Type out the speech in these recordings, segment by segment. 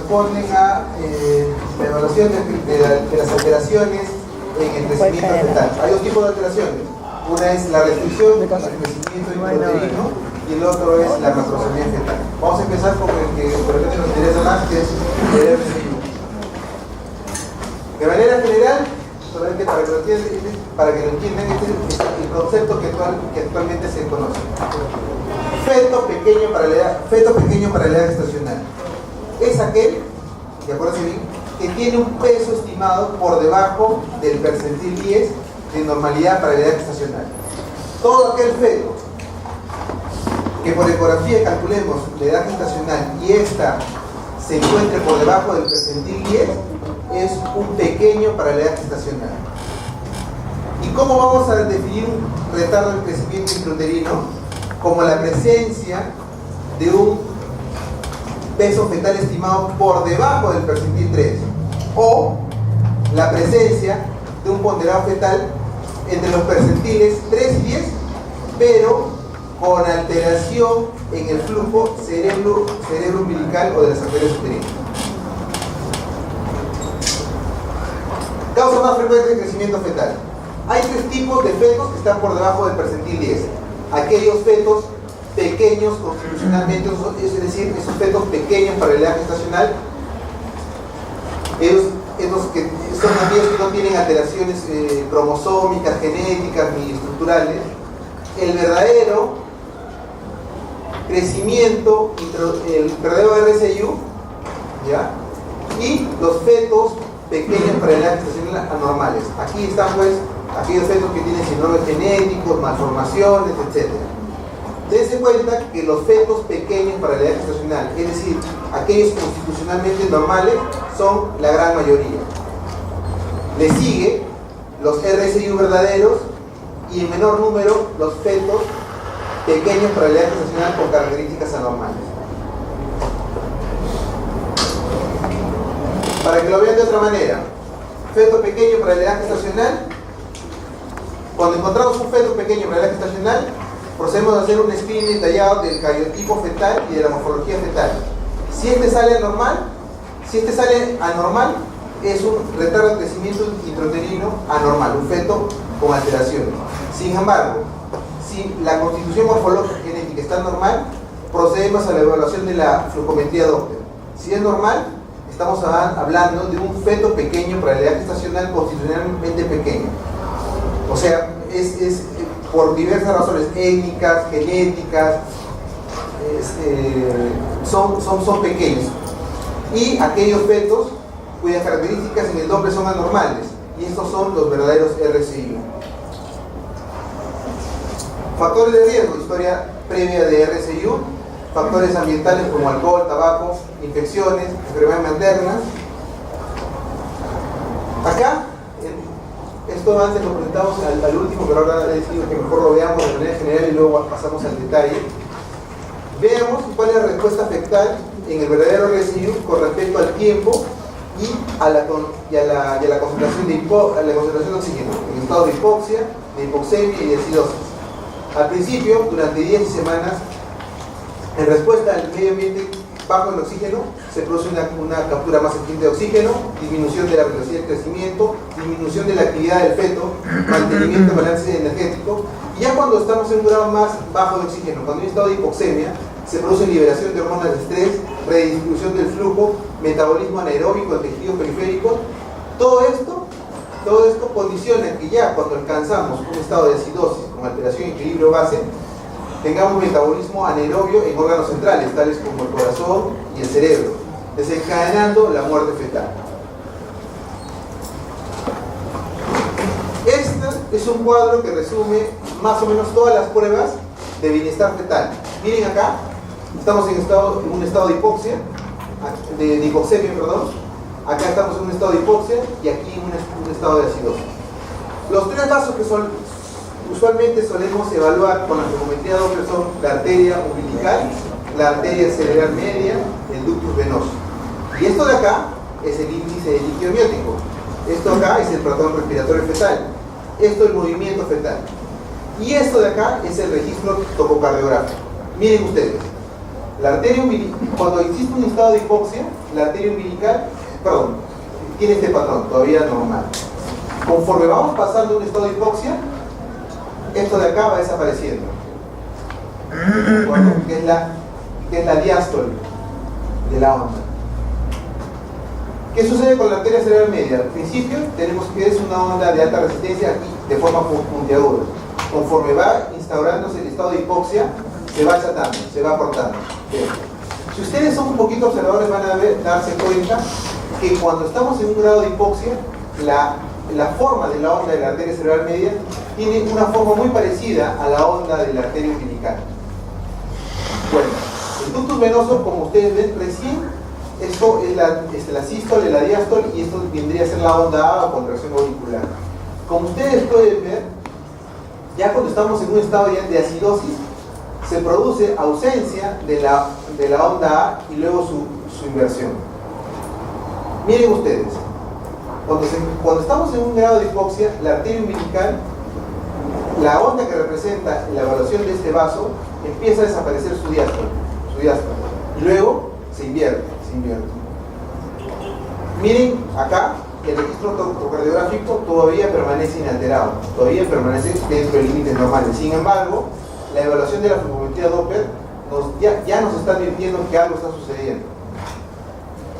corresponden a la evaluación de las alteraciones en el crecimiento fetal. Hay dos tipos de alteraciones. Una es la restricción del crecimiento intrauterino y el otro es la macrosomía fetal. Vamos a empezar con el que por ejemplo nos interesa más, que es el RCI. De manera general, solamente para que lo entiendan, este es el concepto que actualmente se conoce. Feto pequeño para la edad gestacional. Es aquel, de acuerdo bien, que tiene un peso estimado por debajo del percentil 10 de normalidad para la edad gestacional. Todo aquel feto que por ecografía calculemos la edad gestacional y esta se encuentre por debajo del percentil 10 es un pequeño para la edad gestacional. ¿Y cómo vamos a definir un retardo del crecimiento intrauterino? Como la presencia de un peso fetal estimado por debajo del percentil 3 o la presencia de un ponderado fetal entre los percentiles 3 y 10, pero con alteración en el flujo cerebro umbilical o de las arterias uterinas. Causa más frecuente de crecimiento fetal. Hay tres tipos de fetos que están por debajo del percentil 10. Aquellos fetos pequeños constitucionalmente, es decir, esos fetos pequeños para la edad gestacional, esos que son aquellos que no tienen alteraciones cromosómicas, genéticas ni estructurales. El verdadero crecimiento, el verdadero RCIU, ¿ya? Y los fetos pequeños para la edad gestacional anormales. Aquí están pues aquellos fetos que tienen síndromes genéticos, malformaciones, etc. Dense cuenta que los fetos pequeños para la edad gestacional, es decir, aquellos constitucionalmente normales, son la gran mayoría. Le sigue los RCIU verdaderos y en menor número los fetos pequeños para la edad gestacional con características anormales. Para que lo vean de otra manera, feto pequeño para la edad gestacional, cuando encontramos un feto pequeño para la edad gestacional, procedemos a hacer un screening detallado del cariotipo fetal y de la morfología fetal. Si este sale anormal, es un retardo de crecimiento intrauterino anormal, un feto con alteraciones. Sin embargo, si la constitución morfológica genética está normal, procedemos a la evaluación de la flujometría Doppler. Si es normal, estamos hablando de un feto pequeño para la edad gestacional constitucionalmente pequeño. O sea, es por diversas razones étnicas, genéticas, son pequeños. Y aquellos fetos cuyas características en el Doppler son anormales. Y estos son los verdaderos RCIU. Factores de riesgo, historia previa de RCIU. Factores ambientales como alcohol, tabaco, infecciones, enfermedades maternas. Acá, esto antes lo presentamos al último, pero ahora he decidido que mejor lo veamos de manera general y luego pasamos al detalle. Veamos cuál es la respuesta fetal en el verdadero RCIU con respecto al tiempo y a la concentración de oxígeno, en estado de hipoxia, de hipoxemia y de acidosis. Al principio, durante 10 semanas, en respuesta al medio ambiente bajo en oxígeno, se produce una captura más eficiente de oxígeno, disminución de la velocidad de crecimiento, disminución de la actividad del feto, mantenimiento del balance energético. Y ya cuando estamos en un grado más bajo de oxígeno, cuando hay un estado de hipoxemia, se produce liberación de hormonas de estrés, redistribución del flujo, metabolismo anaeróbico del tejido periférico. Todo esto condiciona que ya cuando alcanzamos un estado de acidosis con alteración de equilibrio base, tengamos metabolismo anaerobio en órganos centrales, tales como el corazón y el cerebro, desencadenando la muerte fetal. Este es un cuadro que resume más o menos todas las pruebas de bienestar fetal. Miren acá, estamos en un estado de hipoxia, de hipoxemia, perdón. Acá estamos en un estado de hipoxia y aquí en un estado de acidosis. Los tres vasos que usualmente solemos evaluar con la flujometría Doppler son la arteria umbilical, la arteria cerebral media, el ductus venoso. Y esto de acá es el índice de líquido amniótico. Esto acá es el patrón respiratorio fetal. Esto es el movimiento fetal. Y esto de acá es el registro tococardiográfico. Miren ustedes, La arteria umbilical, cuando existe un estado de hipoxia, la arteria umbilical, perdón, tiene este patrón, todavía normal. Conforme vamos pasando un estado de hipoxia, esto de acá va desapareciendo. ¿De acuerdo? Que es la diástole de la onda. ¿Qué sucede con la arteria cerebral media? Al principio tenemos que es una onda de alta resistencia aquí, de forma puntiaguda. Conforme va instaurándose el estado de hipoxia, se va achatando, se va cortando. Bien. Si ustedes son un poquito observadores van a darse cuenta que cuando estamos en un grado de hipoxia, la forma de la onda de la arteria cerebral media tiene una forma muy parecida a la onda de la arteria umbilical. Bueno, el ductus venoso, como ustedes ven recién, esto es la sístole, la diástole, y esto vendría a ser la onda A o contracción auricular. Como ustedes pueden ver, ya cuando estamos en un estado de acidosis, se produce ausencia de la onda A y luego su inversión. Miren ustedes, cuando estamos en un grado de hipoxia, la arteria umbilical, la onda que representa la evaluación de este vaso, empieza a desaparecer su diástole, y luego se invierte. Miren acá, el registro tococardiográfico todavía permanece inalterado, todavía permanece dentro de límites normales. Sin embargo, la evaluación de la flujometría Doppler ya nos está advirtiendo que algo está sucediendo.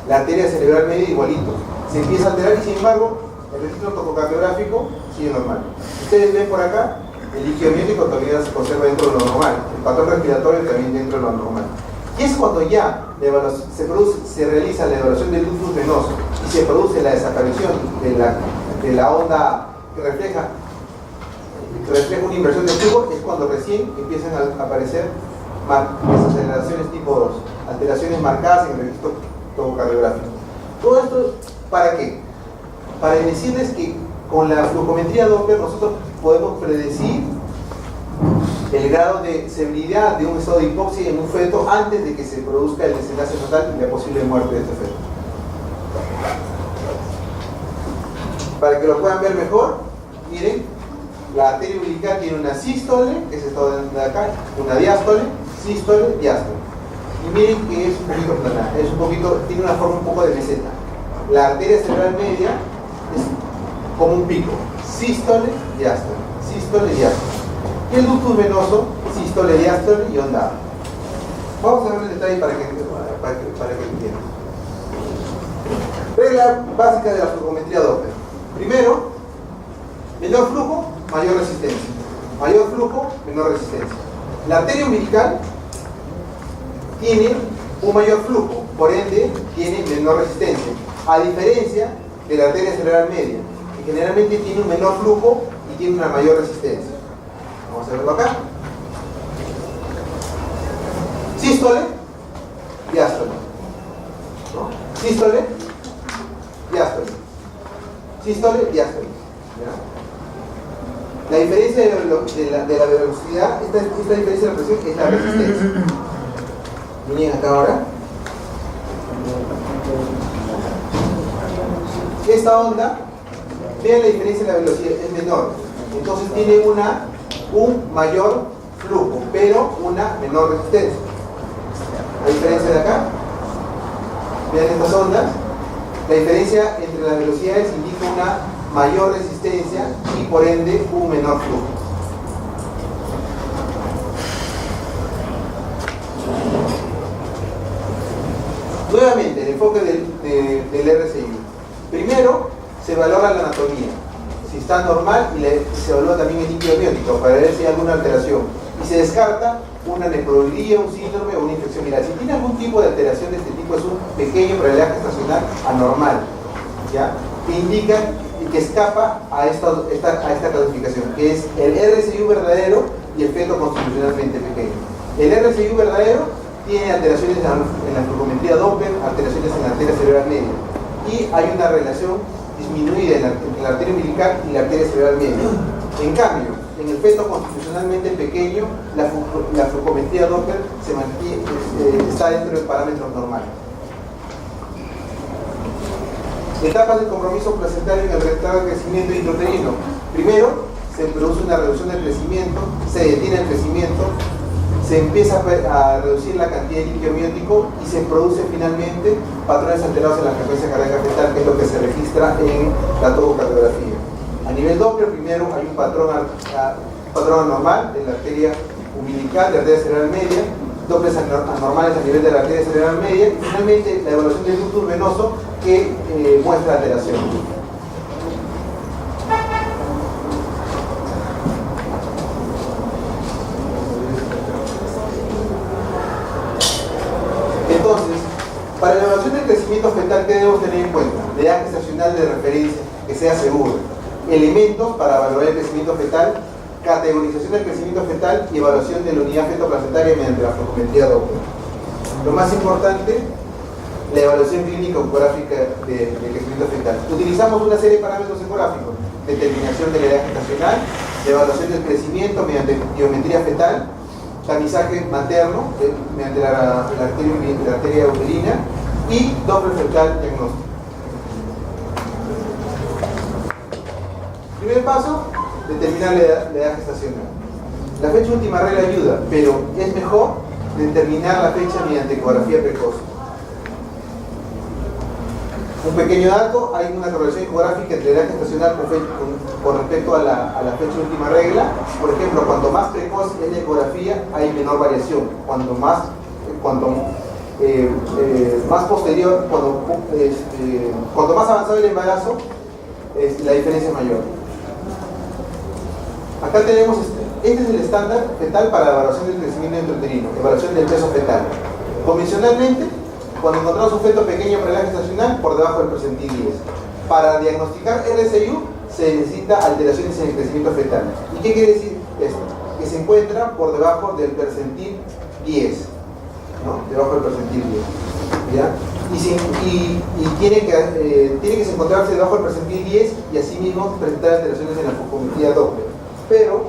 La arteria cerebral media igualito, se empieza a alterar y sin embargo, el registro tococardiográfico sigue normal. Ustedes ven por acá, el líquido amniótico todavía se conserva dentro de lo normal, el patrón respiratorio también dentro de lo normal. Y es cuando ya se realiza la evaluación del ductus venoso y se produce la desaparición de la onda que refleja una inversión de flujo, es cuando recién empiezan a aparecer las aceleraciones tipo 2, alteraciones marcadas en el registro tococardiográfico. Todo esto, ¿para qué? Para decirles que con la flujometría Doppler nosotros podemos predecir el grado de severidad de un estado de hipoxia en un feto antes de que se produzca el desenlace fatal y la posible muerte de este feto. Para que lo puedan ver mejor, miren, la arteria umbilical tiene una sístole, que es esto de acá, una diástole, sístole, diástole. Y miren que es un poquito plana, tiene una forma un poco de meseta. La arteria cerebral media es como un pico, sístole, diástole, sístole, diástole. Y el ductus venoso, sístole, diástole y onda A. Vamos a ver el detalle para que entiendan. Regla básica de la flujometría Doppler. Primero, menor flujo, mayor resistencia. Mayor flujo, menor resistencia. La arteria umbilical tiene un mayor flujo, por ende tiene menor resistencia, a diferencia de la arteria cerebral media, que generalmente tiene un menor flujo y tiene una mayor resistencia. Vamos a verlo acá. Sístole, diástole. ¿No? Sístole, diástole. Sístole, diástole. ¿Ya? La diferencia de la velocidad, esta diferencia de la presión es la resistencia. Miren acá ahora. Esta onda, vean la diferencia de la velocidad, es menor. Entonces tiene un mayor flujo, pero una menor resistencia. La diferencia de acá, vean estas ondas, la diferencia entre las velocidades indica una mayor resistencia y por ende un menor flujo. Nuevamente, el enfoque del RCI. Primero, se valora la anatomía. Si está normal y se evalúa también el líquido amniótico para ver si hay alguna alteración. Y se descarta una nefroglía, un síndrome o una infección viral. Si tiene algún tipo de alteración de este tipo, es un pequeño problema gestacional anormal, ¿ya? Que indica y que escapa a esta clasificación, que es el RCI verdadero y el feto constitucionalmente pequeño. El RCI verdadero tiene alteraciones en la flujometría Doppler, alteraciones en la arteria cerebral media. Y hay una relación disminuida entre la arteria umbilical y la arteria cerebral media. En cambio, en el feto constitucionalmente pequeño, la flujometría Doppler está dentro de parámetros normales. Etapas de compromiso placentario en el retardo de crecimiento intrauterino. Primero, se produce una reducción del crecimiento, se detiene el crecimiento, se empieza a reducir la cantidad de líquido amniótico y se produce finalmente patrones alterados en la frecuencia cardíaca fetal, que es lo que se registra en la tomocardiografía. A nivel Doppler, primero hay un patrón anormal en la arteria umbilical, de arteria cerebral media, Dopplers anormales a nivel de la arteria cerebral media, y finalmente la evaluación del ductus venoso que muestra alteración. Entonces, para la evaluación del crecimiento fetal, ¿qué debemos tener en cuenta? La edad gestacional de referencia, que sea segura. Elementos para evaluar el crecimiento fetal, categorización del crecimiento fetal y evaluación de la unidad fetoplacentaria mediante la flujometría Doppler. Lo más importante, la evaluación clínica ecográfica del crecimiento fetal. Utilizamos una serie de parámetros ecográficos: determinación de la edad gestacional, evaluación del crecimiento mediante biometría fetal, tamizaje materno mediante la arteria uterina y Doppler fetal diagnóstico. Primer paso, determinar la edad gestacional. La fecha última regla ayuda, pero es mejor determinar la fecha mediante ecografía precoz. Un pequeño dato: hay una correlación ecográfica entre la edad gestacional con respecto a la fecha última regla. Por ejemplo, cuanto más precoz es la ecografía, hay menor variación. Cuanto más posterior, cuanto más avanzado el embarazo, la diferencia es mayor. Acá tenemos, este es el estándar fetal para la evaluación del crecimiento intrauterino, evaluación del peso fetal. Convencionalmente, cuando encontramos un feto pequeño para la edad gestacional, por debajo del percentil 10. Para diagnosticar RSIU se necesita alteraciones en el crecimiento fetal. ¿Y qué quiere decir esto? Que se encuentra por debajo del percentil 10, ¿no? Debajo del percentil 10, ¿ya? Y tiene que encontrarse debajo del percentil 10 y asimismo presentar alteraciones en la flujometría Doppler. Pero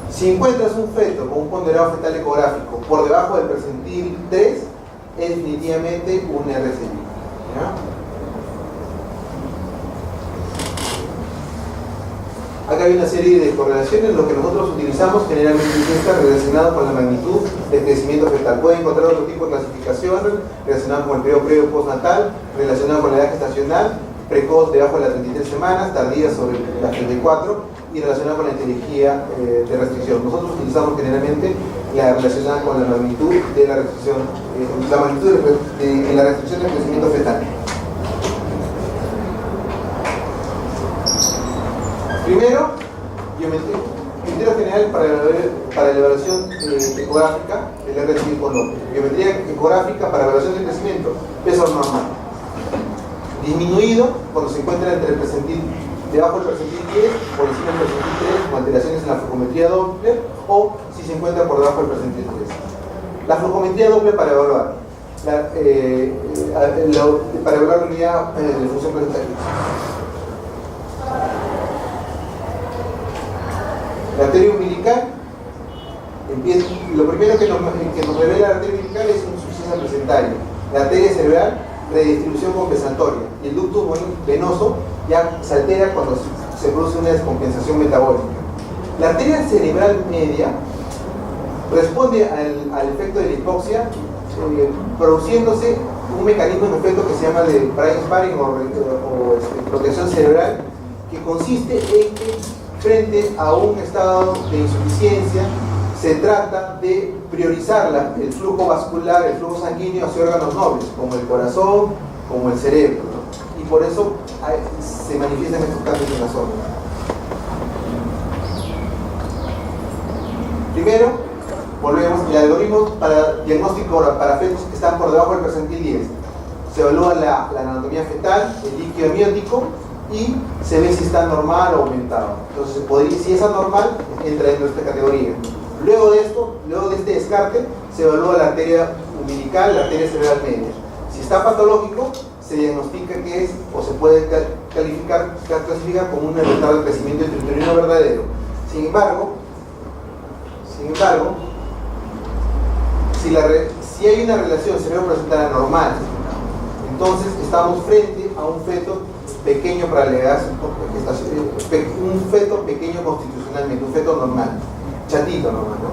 si encuentras un feto con un ponderado fetal ecográfico por debajo del percentil 3, es definitivamente un RSI, ¿ya? Acá hay una serie de correlaciones. Lo que nosotros utilizamos generalmente es esta, relacionado con la magnitud del crecimiento fetal. Pueden encontrar otro tipo de clasificación relacionado con el periodo previo postnatal, relacionado con la edad gestacional, precoz debajo de las 33 semanas, tardía sobre las 34 y relacionada con la etiología de restricción. Nosotros utilizamos generalmente la relacionada con la magnitud de la restricción, de la restricción del crecimiento fetal. Primero, criterio general para la evaluación ecográfica del RSI con Doppler. Biometría ecográfica para evaluación del crecimiento, peso normal. Disminuido cuando se encuentra entre el percentil, debajo del percentil 10, por encima del percentil 3, con alteraciones en la flujometría Doppler, o si se encuentra por debajo del percentil 3. La flujometría Doppler para evaluar la unidad de función planetaria. La arteria umbilical, lo primero que nos revela la arteria umbilical es un insuficiencia placentaria. La arteria cerebral, redistribución compensatoria, y el ductus venoso ya se altera cuando se produce una descompensación metabólica. La arteria cerebral media responde al efecto de la hipoxia, produciéndose un mecanismo en efecto que se llama de brain sparing o protección cerebral, que consiste en que frente a un estado de insuficiencia se trata de priorizar el flujo vascular, el flujo sanguíneo hacia órganos nobles, como el corazón, como el cerebro, ¿no? Y por eso se manifiestan estos cambios en la zona. Primero, volvemos, el algoritmo para diagnóstico para fetos que están por debajo del percentil 10. Se evalúa la anatomía fetal, el líquido amniótico, y se ve si está normal o aumentado. Entonces, si es anormal, entra dentro de esta categoría. Luego de este descarte, se evalúa la arteria umbilical, la arteria cerebral media. Si está patológico, se diagnostica que es, o se puede clasificar como un retardo de crecimiento intrauterino verdadero. Sin embargo, si hay una relación cerebroplacental anormal, entonces estamos frente a un feto pequeño para la edad, un feto pequeño constitucionalmente, un feto normal. chatito nomás, ¿no?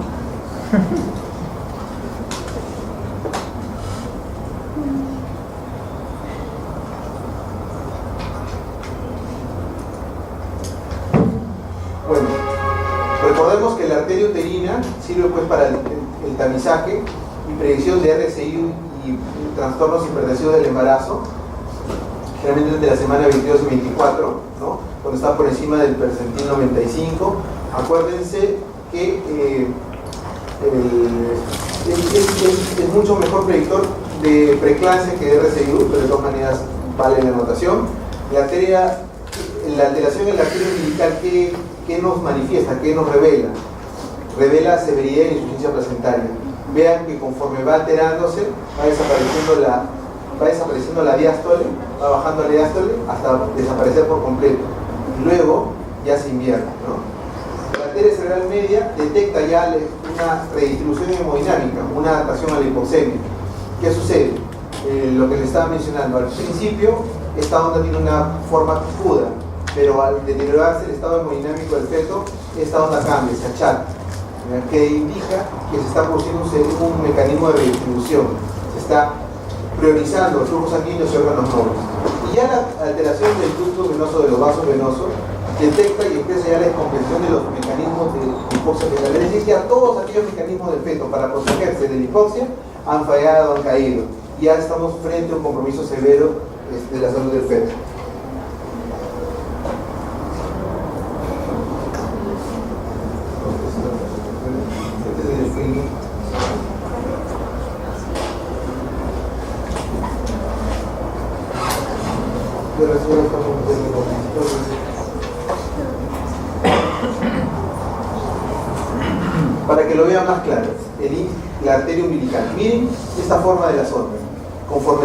Bueno, recordemos que la arteria uterina sirve pues para el tamizaje y predicción de RCI y trastornos hipertensivos del embarazo, generalmente entre la semana 22 y 24, ¿no? Cuando está por encima del percentil 95. Acuérdense que es mucho mejor predictor de preeclampsia que de RCI, pero de todas maneras vale la anotación. La alteración en la arteria umbilical, ¿qué nos manifiesta? ¿Qué nos revela? Revela severidad e insuficiencia placentaria. Vean que conforme va alterándose, va desapareciendo la diástole, va bajando la diástole hasta desaparecer por completo. Y luego ya se invierte, ¿no? La arteria cerebral media detecta ya una redistribución hemodinámica, una adaptación a la hipoxemia. ¿Qué sucede? Lo que les estaba mencionando, al principio esta onda tiene una forma aguda, pero al deteriorarse el estado hemodinámico del feto, esta onda cambia, se achata, que indica que se está produciendo un mecanismo de redistribución, se está priorizando los flujos sanguíneos y órganos nobles. Y ya la alteración del ducto venoso, de los vasos venosos, detecta y empieza ya la descompresión de los mecanismos de hipoxia fetal. Es decir, que a todos aquellos mecanismos del feto para protegerse de la hipoxia han fallado, han caído. Y ya estamos frente a un compromiso severo de la salud del feto. Para que lo vean más claro, la arteria umbilical. Miren esta forma de la sonda. Conforme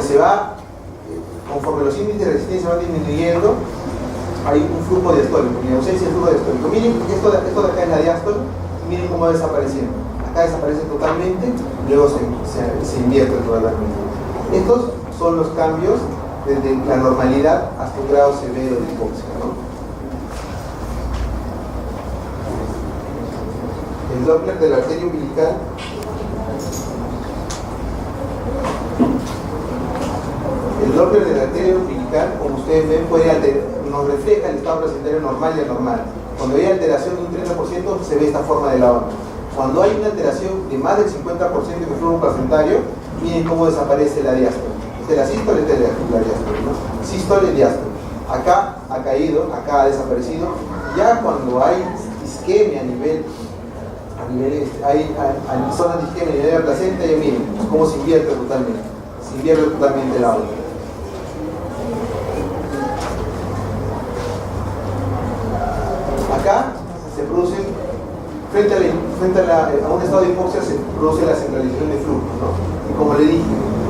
los índices de resistencia van disminuyendo, hay un flujo diastólico, y ausencia de flujo diastólico. Miren, esto de acá es la diástole, y miren cómo va desapareciendo. Acá desaparece totalmente, y luego se invierte totalmente. Estos son los cambios desde la normalidad hasta un grado severo de hipoxia, ¿no? El Doppler de la arteria umbilical como ustedes ven, nos refleja el estado placentario normal y anormal. Cuando hay alteración de un 30%, se ve esta forma de la onda. Cuando hay una alteración de más del 50% de flujo placentario, miren cómo desaparece la diástole. Esta es la sístole, esta es la diástole, ¿no? Sístole y diástole. Acá ha caído, acá ha desaparecido. Ya cuando hay isquemia hay zonas de isquemia a nivel de la placenta, ya miren cómo se invierte totalmente la onda. Acá se produce, frente a un estado de hipoxia, se produce la centralización de flujo, ¿no? Y como le dije,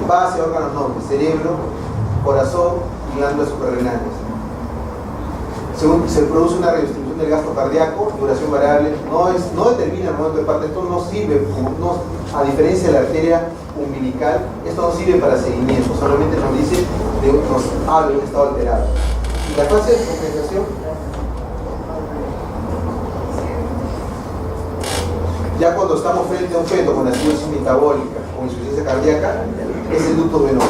va hacia órganos nobles, cerebro, corazón y glándulas suprarrenales. Se produce una redistribución del gasto cardíaco, duración variable, no determina el momento de parto. Esto no sirve, a diferencia de la arteria umbilical, esto no sirve para seguimiento, solamente nos dice, nos habla de un estado alterado. Y la fase de descompensación, ya cuando estamos frente a un feto con acidosis metabólica o insuficiencia cardíaca, es el ducto venoso.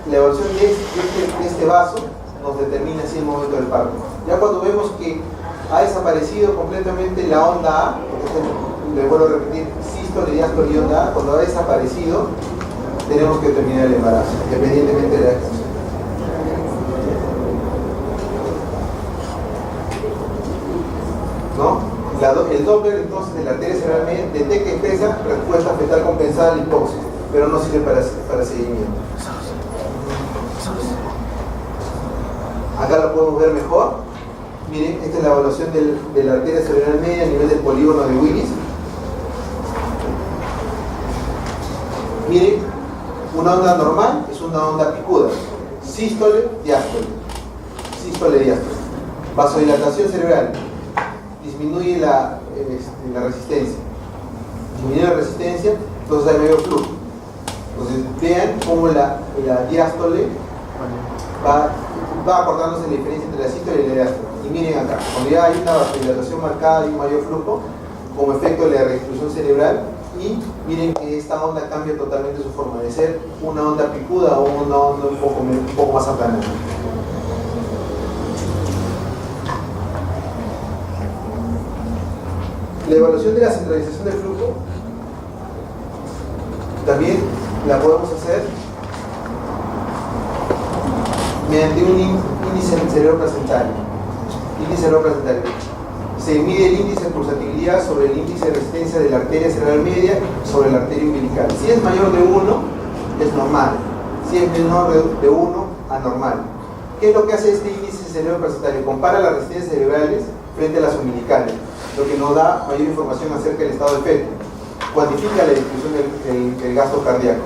La evaluación de este vaso nos determina así el momento del parto. Ya cuando vemos que ha desaparecido completamente la onda A, porque le vuelvo a repetir, sístole, diástole y onda A, cuando ha desaparecido, tenemos que terminar el embarazo, independientemente de la gestación. ¿No? El Doppler entonces de la arteria cerebral media detecta y expresa respuesta fetal compensada a la hipoxia, pero no sirve para seguimiento. Acá la podemos ver mejor. Miren, esta es la evaluación de la arteria cerebral media a nivel del polígono de Willis. Miren, una onda normal es una onda picuda. Sístole, diástole. Sístole, diástole. Vasodilatación cerebral. Disminuye la resistencia. Disminuye la resistencia, entonces hay mayor flujo. Entonces vean cómo la diástole va acortándose la diferencia entre la sístole y la diástole. Y miren acá, cuando ya hay una vasodilatación marcada y un mayor flujo, como efecto de la redistribución cerebral, y miren que esta onda cambia totalmente su forma de ser, una onda picuda o una onda un poco más aplanada. La evaluación de la centralización del flujo también la podemos hacer mediante un índice cerebroplacentario. Se mide el índice de pulsatilidad sobre el índice de resistencia de la arteria cerebral media sobre la arteria umbilical. Si es mayor de 1, es normal. Si es menor de 1, anormal. ¿Qué es lo que hace este índice cerebroplacentario? Compara las resistencias cerebrales frente a las umbilicales, lo que nos da mayor información acerca del estado del feto. Cuantifica la distribución del gasto cardíaco.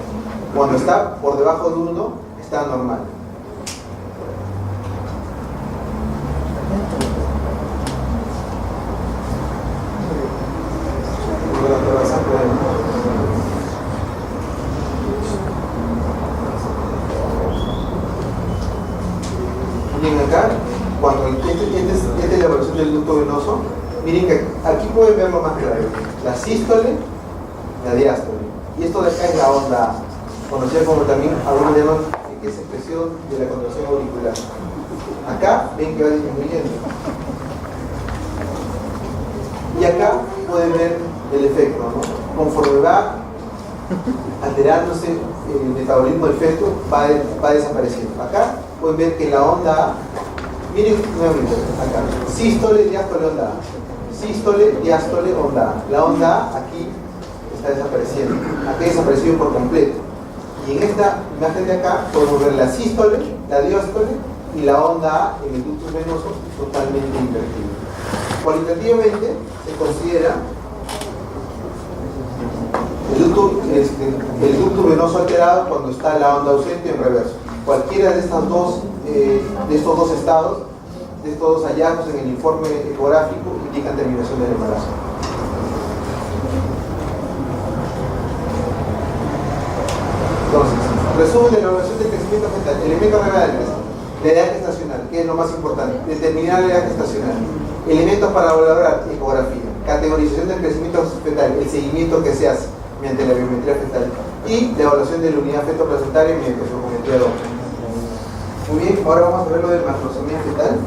Cuando está por debajo de 1, está normal. Bien, acá, cuando esta es la evaluación del ducto venoso, miren que aquí pueden verlo más claro. La sístole, la diástole. Y esto de acá es la onda A, conocida como también algunos llaman que es expresión de la contracción auricular. Acá ven que va disminuyendo. Y acá pueden ver el efecto, ¿no? Conforme va alterándose el metabolismo del feto, va desapareciendo. Acá pueden ver que la onda A, miren nuevamente, acá, sístole, diástole, onda A. Sístole, diástole, onda A. La onda A aquí está desapareciendo. Aquí ha desaparecido por completo. Y en esta imagen de acá podemos ver la sístole, la diástole y la onda A en el ductus venoso totalmente invertido. Cualitativamente se considera el ducto venoso alterado cuando está la onda ausente en reverso. Cualquiera de estos dos estados, de estos dos hallazgos en el informe ecográfico, indican terminación del embarazo. Entonces, resumen de la evaluación del crecimiento fetal. Elementos regulares, la edad gestacional, que es lo más importante, determinar la edad gestacional. Elementos para valorar ecografía, categorización del crecimiento fetal, el seguimiento que se hace mediante la biometría fetal y la evaluación de la unidad feto-placentaria mediante su geometría de Doppler. Muy bien, ahora vamos a ver lo del macrosomía fetal.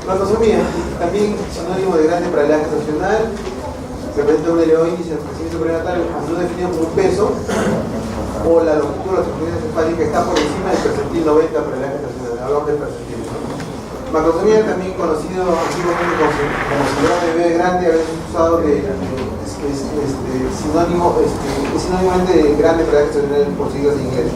Macrosomía, también sinónimo de grande para la edad gestacional, representa un elevado índice de crecimiento prenatal, no definido como un peso, o la longitud de la circunferencia cefálica está por encima del percentil 90 para la edad gestacional. Hablamos del percentil, ¿no? Macrosomía, también conocido antiguamente como síndrome de bebé grande, a veces usado sinónimamente de grande para la edad gestacional por siglas en inglés.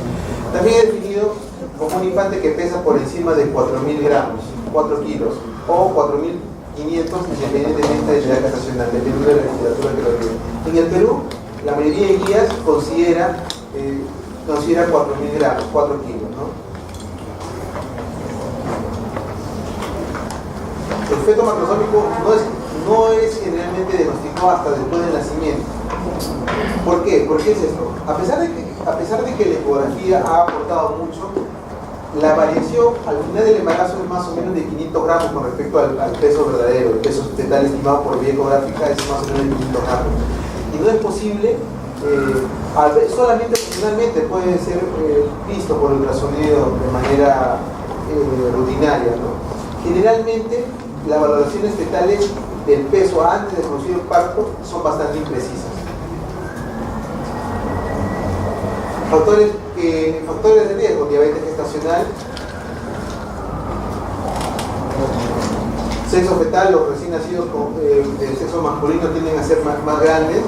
También es definido como un infante que pesa por encima de 4.000 gramos, 4 kilos, o 4.500 independientemente de la edad gestacional, dependiendo de la literatura que lo diga. En el Perú, la mayoría de guías considera 4.000 gramos, 4 kilos, ¿no? El feto macrosómico no es generalmente diagnosticado hasta después del nacimiento. ¿Por qué? ¿Por qué es esto? A pesar de que la ecografía ha aportado mucho, la variación al final del embarazo es más o menos de 500 gramos con respecto al peso verdadero. El peso fetal estimado por vía ecográfica es más o menos de 500 gramos. Y no es posible, solamente funcionalmente puede ser visto por ultrasonido de manera rutinaria, ¿no? Generalmente, las valoraciones fetales del peso antes de producir el parto son bastante imprecisas. Factores de riesgo: diabetes gestacional, sexo fetal, los recién nacidos del sexo masculino tienden a ser más grandes,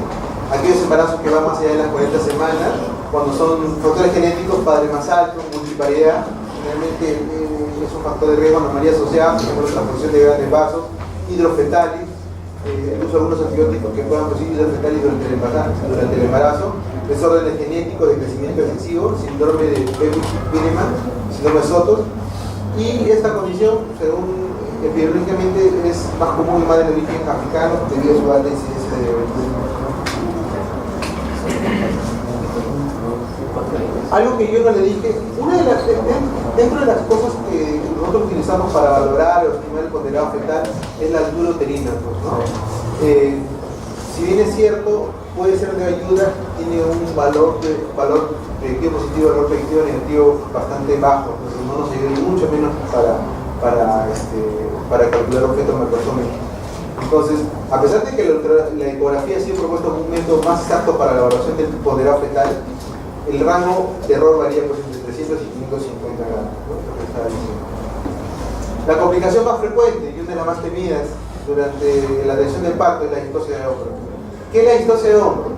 aquellos embarazos que van más allá de las 40 semanas, cuando son factores genéticos, padre más alto, multiparidad, generalmente es un factor de riesgo, anomalía asociada, por ejemplo, la producción de grandes vasos, hidrofetales, incluso algunos antibióticos que puedan producir hidrofetales durante el embarazo, desórdenes genéticos de crecimiento excesivo, síndrome de Bewicz-Vineman, síndrome de Sotos, y esta condición, según epidemiológicamente, es más común en madres de origen africano debido a su alta incidencia de diabetes. Algo que yo no le dije, dentro de las cosas que nosotros utilizamos para valorar o estimar el ponderado fetal es la altura uterina, ¿no? Si bien es cierto, puede ser de ayuda, tiene un valor predictivo positivo, valor predictivo negativo bastante bajo, entonces no nos ayuda mucho menos para calcular un feto macrosómico. Entonces, a pesar de que la ecografía ha sido propuesta como un método más exacto para la evaluación del ponderado fetal, el rango de error varía pues, entre 300 y 550 gramos, ¿no? La complicación más frecuente y una de las más temidas durante la atención del parto es la distosia de hombro. ¿Qué es la distosia de hombro?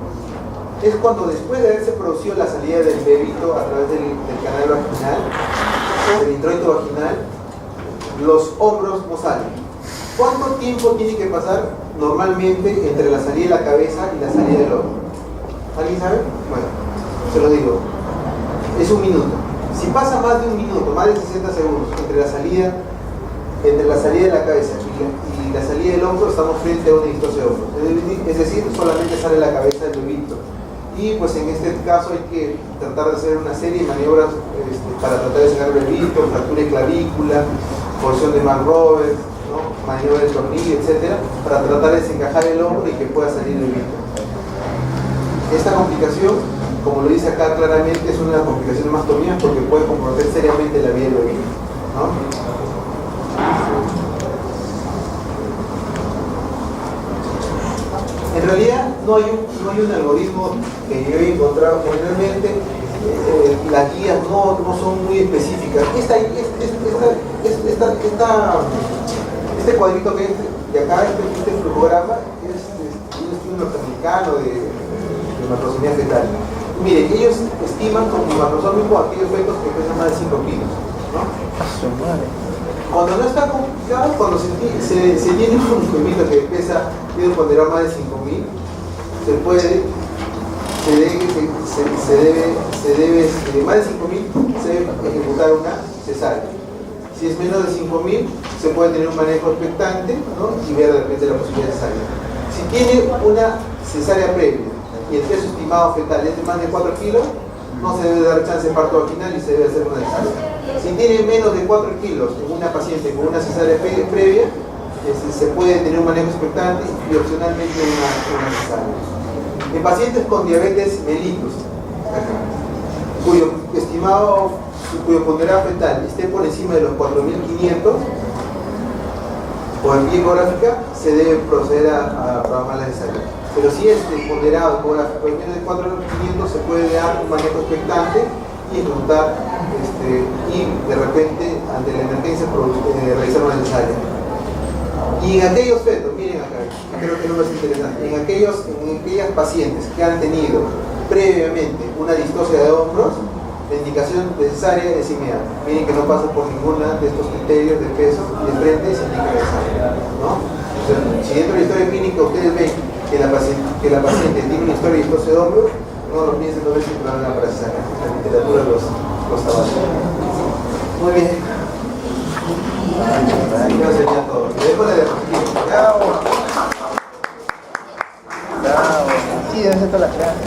Es cuando después de haberse producido la salida del bebito a través del canal vaginal, del introito vaginal, los hombros no salen. ¿Cuánto tiempo tiene que pasar normalmente entre la salida de la cabeza y la salida del hombro? ¿Alguien sabe? Bueno, se lo digo. Es un minuto. Si pasa más de un minuto, más de 60 segundos entre la salida de la cabeza y la salida del hombro, estamos frente a una distosia de hombro. Es decir, solamente sale la cabeza del bebito. Y pues en este caso hay que tratar de hacer una serie de maniobras para tratar de sacar el bebito, fractura de clavícula, posición de McRoberts, ¿no? Maniobra de tornillo, etc., para tratar de desencajar el hombro y que pueda salir el bebito. Esta complicación, como lo dice acá claramente, es una de las complicaciones más comunes porque puede comprometer seriamente la vida del bebito, ¿no? En realidad no hay un algoritmo que yo he encontrado generalmente. Las guías no son muy específicas. Este cuadrito que es de acá, este flujograma, es un estudio norteamericano de macrosomía fetal. Miren, ellos estiman como macrosómico aquellos fetos que pesan más de 5 kilos, ¿no? Cuando no está complicado, cuando se tiene un bebito que tiene un ponderado más de 5.000, más de 5.000 se debe ejecutar una cesárea. Si es menos de 5.000, se puede tener un manejo expectante, ¿no? Y ver de repente la posibilidad de cesárea. Si tiene una cesárea previa y el peso estimado fetal es de más de 4 kilos, no se debe dar chance de parto vaginal y se debe hacer una cesárea. Si tiene menos de 4 kilos en una paciente con una cesárea previa, se puede tener un manejo expectante y opcionalmente una cesárea. En pacientes con diabetes mellitus, cuyo ponderado fetal esté por encima de los 4.500, o en vía ecográfica, se debe proceder a programar la cesárea. Pero si es ponderado ecográfico por menos de 4.500, se puede dar un manejo expectante y ejecutar, y de repente, ante la emergencia, realizar una cesárea. Y en aquellos fetos, miren acá, creo que no es interesante, en aquellas pacientes que han tenido previamente una distosia de hombros, la indicación de cesárea es inmediata. Miren que no pasa por ninguna de estos criterios de peso y de frente se indica cesárea, ¿no? Entonces, si dentro de la historia clínica ustedes ven que la paciente tiene una historia de distosia de hombros, no lo piensen dos veces que van a para cesárea. La literatura los trabaja. Muy bien. Ya sería todo. Le dejo la diapositiva. Bravo. Sí, debe ser toda la clase.